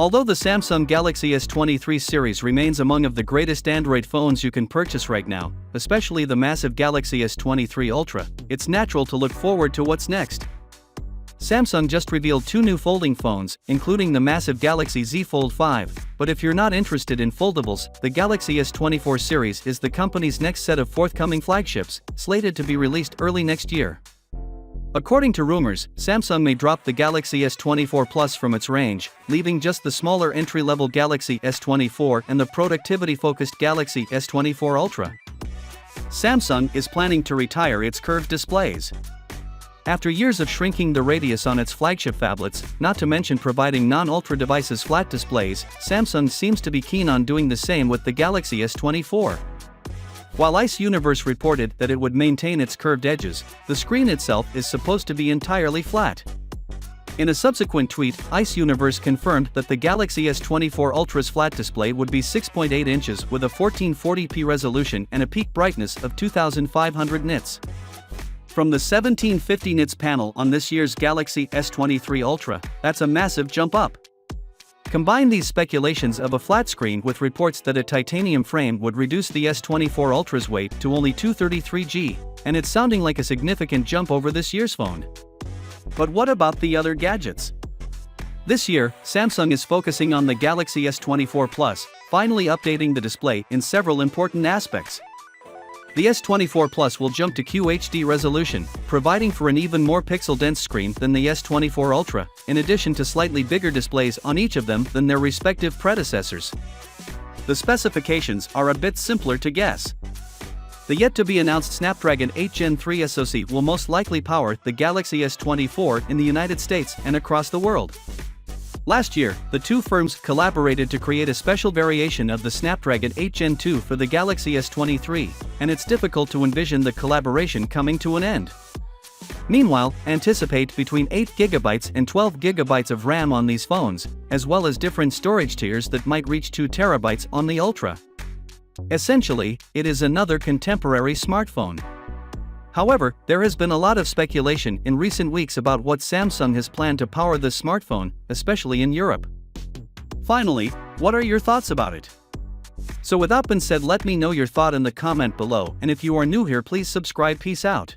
Although the Samsung Galaxy S23 series remains among of the greatest Android phones you can purchase right now, especially the massive Galaxy S23 Ultra, it's natural to look forward to what's next. Samsung just revealed two new folding phones, including the massive Galaxy Z Fold 5, but if you're not interested in foldables, the Galaxy S24 series is the company's next set of forthcoming flagships, slated to be released early next year. According to rumors, Samsung may drop the Galaxy S24 Plus from its range, leaving just the smaller entry-level Galaxy S24 and the productivity-focused Galaxy S24 Ultra. Samsung is planning to retire its curved displays. After years of shrinking the radius on its flagship phablets, not to mention providing non-Ultra devices flat displays, Samsung seems to be keen on doing the same with the Galaxy S24. While Ice Universe reported that it would maintain its curved edges, the screen itself is supposed to be entirely flat. In a subsequent tweet, Ice Universe confirmed that the Galaxy S24 Ultra's flat display would be 6.8 inches with a 1440p resolution and a peak brightness of 2500 nits. From the 1750 nits panel on this year's Galaxy S23 Ultra, that's a massive jump up. Combine these speculations of a flat screen with reports that a titanium frame would reduce the S24 Ultra's weight to only 233 g, and it's sounding like a significant jump over this year's phone. But what about the other gadgets? This year, Samsung is focusing on the Galaxy S24 Plus, finally updating the display in several important aspects. The S24 Plus will jump to QHD resolution, providing for an even more pixel-dense screen than the S24 Ultra, in addition to slightly bigger displays on each of them than their respective predecessors. The specifications are a bit simpler to guess. The yet-to-be-announced Snapdragon 8 Gen 3 SoC will most likely power the Galaxy S24 in the United States and across the world. Last year, the two firms collaborated to create a special variation of the Snapdragon 8 Gen 2 for the Galaxy S23, and it's difficult to envision the collaboration coming to an end. Meanwhile, anticipate between 8GB and 12GB of RAM on these phones, as well as different storage tiers that might reach 2TB on the Ultra. Essentially, it is another contemporary smartphone. However, there has been a lot of speculation in recent weeks about what Samsung has planned to power this smartphone, especially in Europe. Finally, what are your thoughts about it? So with that being said, let me know your thought in the comment below, and if you are new here, please subscribe. Peace out.